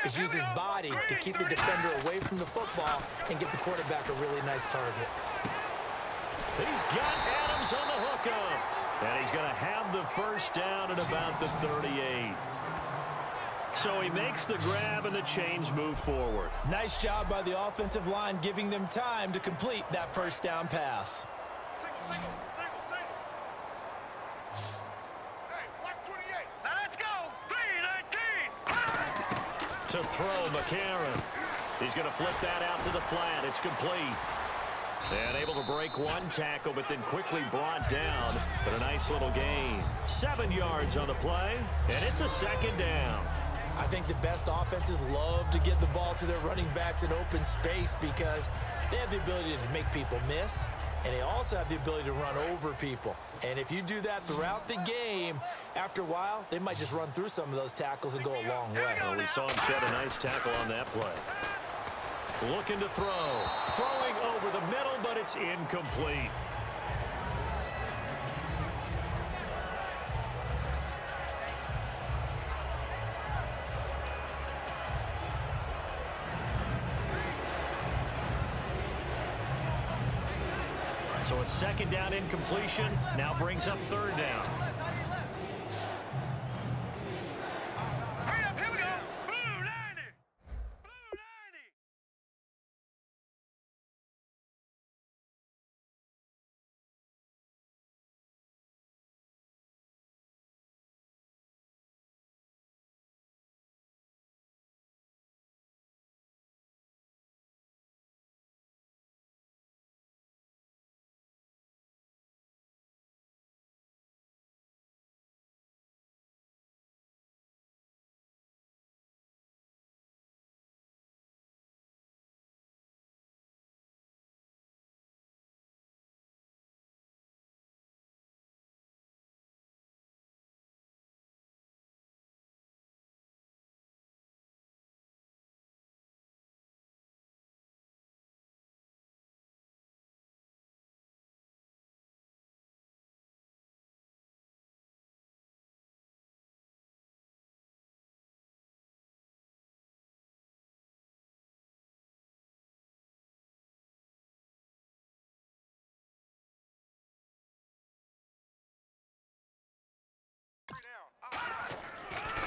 is use his body to keep the defender away from the football and get the quarterback a really nice target. He's got Adams on the hookup. And he's going to have the first down at about the 38. So he makes the grab and the chains move forward. Nice job by the offensive line giving them time to complete that first down pass. Hey, watch 28. Now let's go. 3-19. To throw, McCarron. He's going to flip that out to the flat. It's complete. And able to break one tackle, but then quickly brought down. But a nice little gain. 7 yards on the play, and it's a second down. I think the best offenses love to get the ball to their running backs in open space because they have the ability to make people miss, and they also have the ability to run over people. And if you do that throughout the game, after a while, they might just run through some of those tackles and go a long way. Well, we saw him shed a nice tackle on that play. Looking to throw. Throwing over the middle, but it's incomplete. So a second down incompletion now brings up third down. Hurry up, here we go. Blue 90. Blue 90.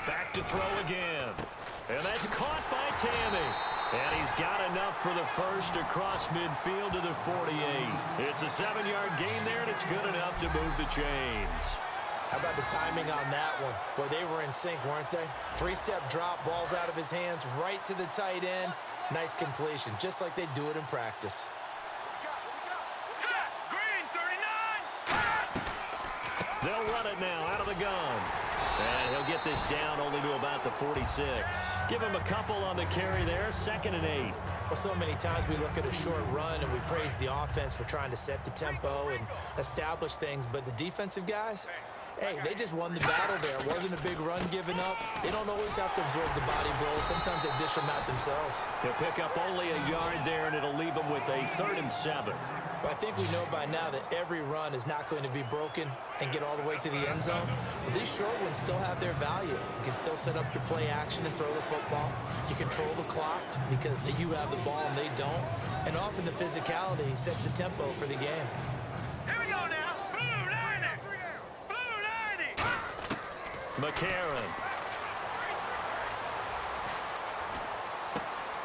Back to throw again. And that's caught by Tammy. And he's got enough for the first across midfield to the 48. It's a 7-yard gain there, and it's good enough to move the chains. How about the timing on that one? Boy, they were in sync, weren't they? 3-step drop, balls out of his hands, right to the tight end. Nice completion, just like they do it in practice. Set. Green 39. They'll run it now out of the gun. And he'll get this down only to about the 46. Give him a couple on the carry there, 2nd and 8. Well, so many times we look at a short run and we praise the offense for trying to set the tempo and establish things, but the defensive guys, hey, they just won the battle there. It wasn't a big run given up. They don't always have to absorb the body blows. Sometimes they dish them out themselves. He'll pick up only a yard there, and it'll leave him with a 3rd and 7. But I think we know by now that every run is not going to be broken and get all the way to the end zone. But these short ones still have their value. You can still set up your play action and throw the football. You control the clock because you have the ball and they don't. And often the physicality sets the tempo for the game. Here we go now. Blue 90. Blue 90. McCarron.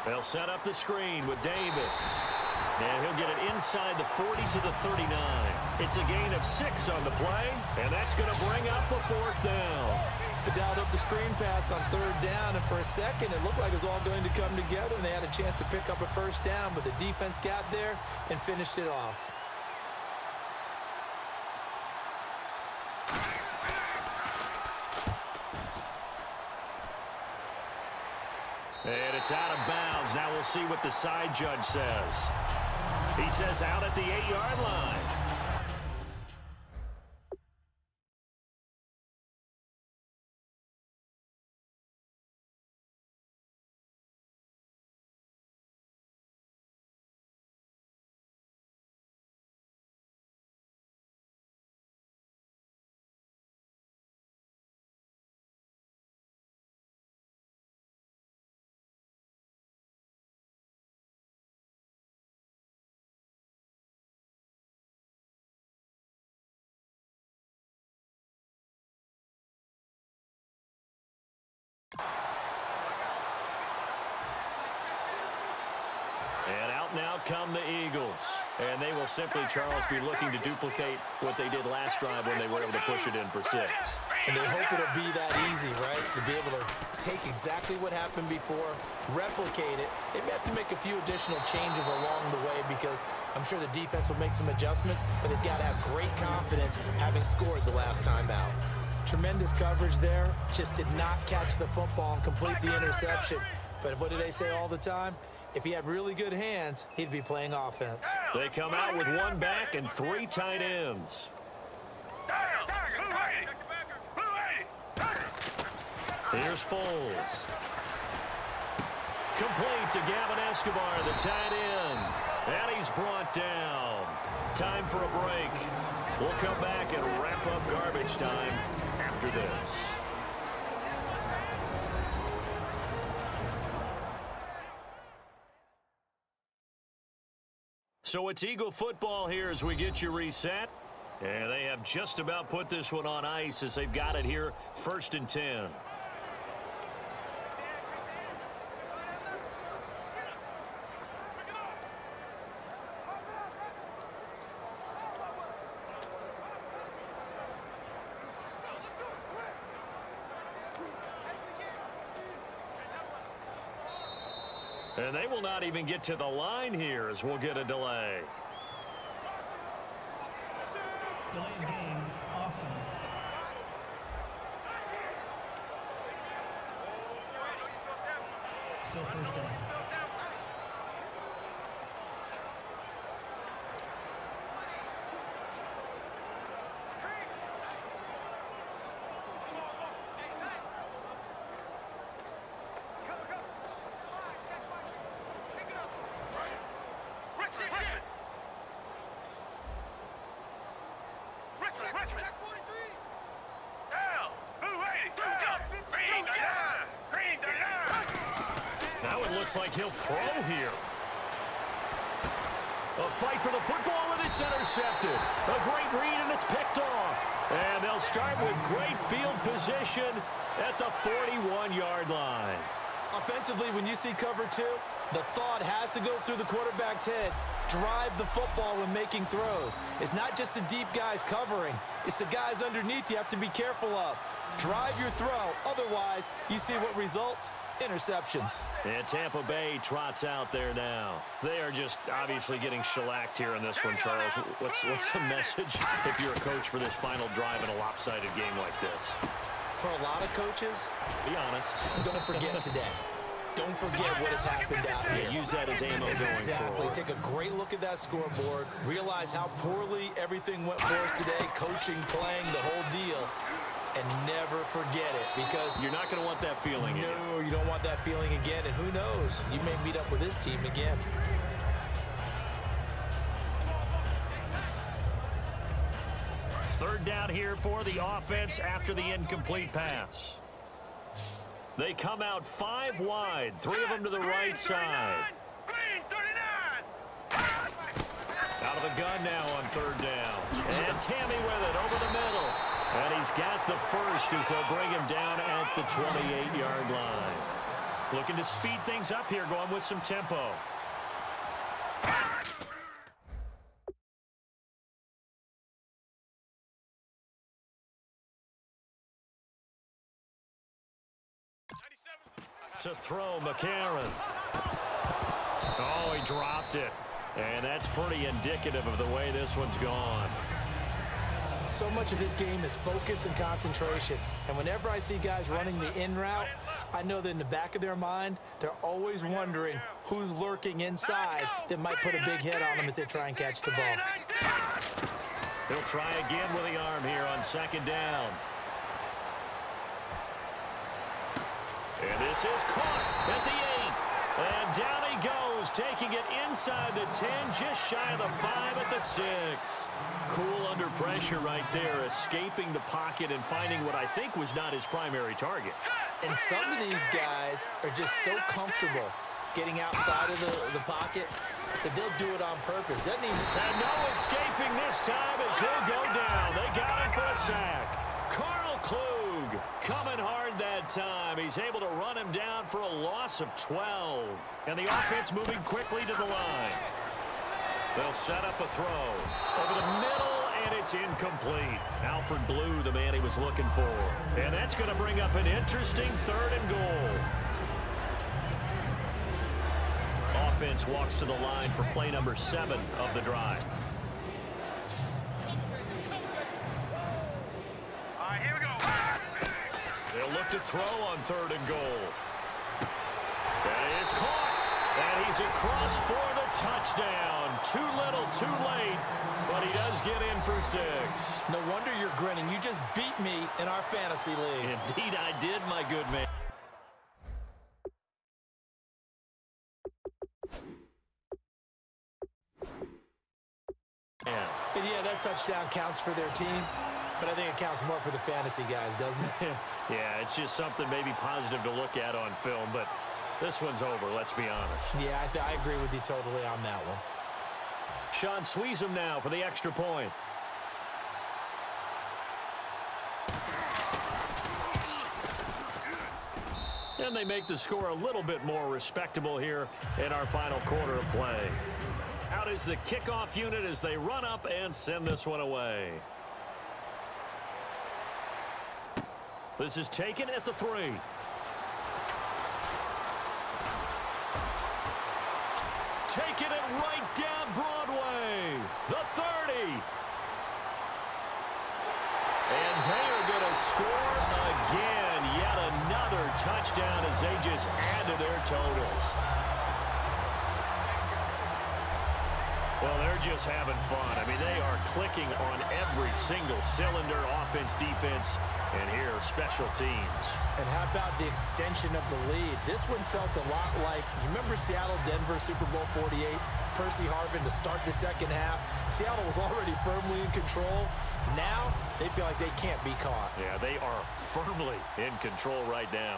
They'll set up the screen with Davis. And he'll get it inside the 40 to the 39. It's a gain of 6 on the play, and that's going to bring up a 4th down. They dialed up the screen pass on 3rd down, and for a second it looked like it was all going to come together, and they had a chance to pick up a first down, but the defense got there and finished it off. And it's out of bounds. Now we'll see what the side judge says. He says out at the 8-yard line. timeout. Now come the Eagles. And they will simply, Charles, be looking to duplicate what they did last drive when they were able to push it in for 6. And they hope it'll be that easy, right? To be able to take exactly what happened before, replicate it. They may have to make a few additional changes along the way because I'm sure the defense will make some adjustments, but they've got to have great confidence having scored the last time out. Tremendous coverage there. Just did not catch the football and complete the interception. But what do they say all the time? If he had really good hands, he'd be playing offense. They come out with 1 back and 3 tight ends. Here's Foles. Complete to Gavin Escobar, the tight end. And he's brought down. Time for a break. We'll come back and wrap up garbage time after this. So it's Eagle football here as we get you reset. And they have just about put this one on ice as they've got it here, 1st and 10. And they will not even get to the line here as we'll get a delay. Delay of game, offense. Still 1st down. Now it looks like he'll throw here. A fight for the football, and it's intercepted. A great read, and it's picked off. And they'll start with great field position at the 41-yard line. Offensively, when you see cover 2, the thought has to go through the quarterback's head. Drive the football when making throws. It's not just the deep guys covering. It's the guys underneath you have to be careful of. Drive your throw. Otherwise, you see what results? Interceptions. And Tampa Bay trots out there now. They are just obviously getting shellacked here in this one, Charles. What's the message if you're a coach for this final drive in a lopsided game like this? For a lot of coaches, be honest. Don't forget today. Don't forget what has happened out here. Yeah, use that as ammo going forward. Exactly. Take a great look at that scoreboard. Realize how poorly everything went for us today. Coaching, playing, the whole deal. And never forget it because you're not going to want that feeling again. No, you don't want that feeling again. And who knows? You may meet up with this team again. Third down here for the offense after the incomplete pass. They come out 5 wide, 3 of them to the right side. Out of the gun now on 3rd down. And Tammy with it over the middle. And he's got the first as they'll bring him down at the 28-yard line. Looking to speed things up here, going with some tempo. To throw, McCarron. Oh, he dropped it. And that's pretty indicative of the way this one's gone. So much of his game is focus and concentration. And whenever I see guys running the in route, I know that in the back of their mind, they're always wondering who's lurking inside that might put a big hit on them as they try and catch the ball. He'll try again with the arm here on 2nd down. And this is caught at the 8. And down he goes, taking it inside the 10, just shy of the 5 at the 6. Cool under pressure right there, escaping the pocket and finding what I think was not his primary target. And some of these guys are just so comfortable getting outside of the pocket that they'll do it on purpose. Doesn't even... And no escaping this time as he'll go down. They got him for a sack. Carl Klug coming hard that time. He's able to run him down for a loss of 12. And the offense moving quickly to the line. They'll set up a throw over the middle, and it's incomplete. Alfred Blue, the man he was looking for. And that's going to bring up an interesting 3rd and goal. Offense walks to the line for play number 7 of the drive. All right, here we go. They'll look to throw on 3rd and goal. That is caught. And he's across for the touchdown. Too little, too late, but he does get in for 6. No wonder you're grinning. You just beat me in our fantasy league. Indeed I did, my good man. And yeah, that touchdown counts for their team, but I think it counts more for the fantasy guys, doesn't it? Yeah, it's just something maybe positive to look at on film, but this one's over, let's be honest. Yeah, I agree with you totally on that one. Sean Sweezum now for the extra point. And they make the score a little bit more respectable here in our final quarter of play. Out is the kickoff unit as they run up and send this one away. This is taken at the 3. Taking it right down Broadway. The 30. And they are going to score again. Yet another touchdown as they just add to their totals. Well, they're just having fun. I mean, they are clicking on every single cylinder, offense, defense, and here, special teams. And how about the extension of the lead? This one felt a lot like, you remember Seattle-Denver Super Bowl 48? Percy Harvin to start the second half. Seattle was already firmly in control. Now, they feel like they can't be caught. Yeah, they are firmly in control right now.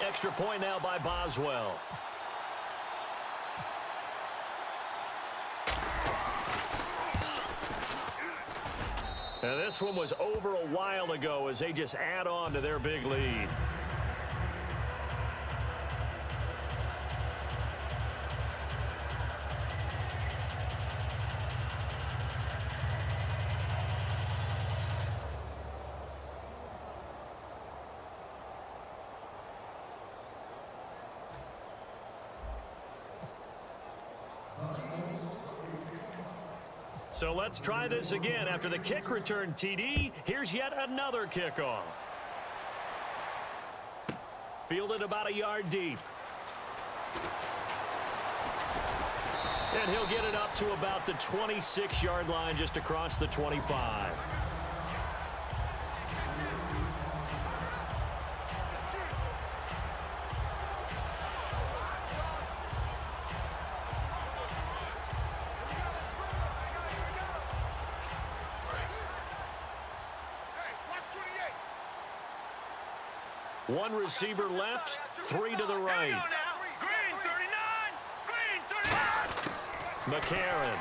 Extra point now by Boswell. And this one was over a while ago as they just add on to their big lead. So let's try this again. After the kick return TD, here's yet another kickoff. Fielded about a yard deep. And he'll get it up to about the 26-yard line, just across the 25. One receiver left, 3 to the right. Green 39. Green 39. McCarron.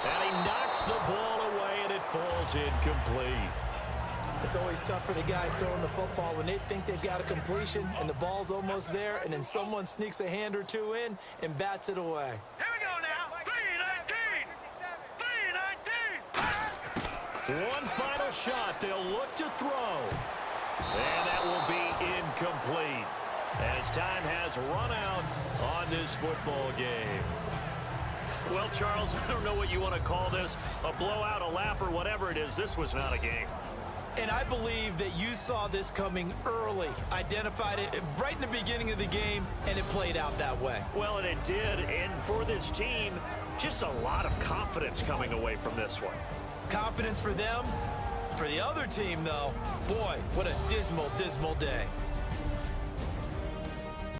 And he knocks the ball away, and it falls incomplete. It's always tough for the guys throwing the football when they think they've got a completion and the ball's almost there, and then someone sneaks a hand or two in and bats it away. Here we go now. 3-19. 3-19. One final shot. They'll look to throw. And that will be incomplete as time has run out on this football game. Well, Charles, I don't know what you want to call this, a blowout, a laugh, or whatever it is. This was not a game. And I believe that you saw this coming early, identified it right in the beginning of the game, and it played out that way. Well, and it did. And for this team, just a lot of confidence coming away from this one. Confidence for them. For the other team, though, boy, what a dismal, dismal day.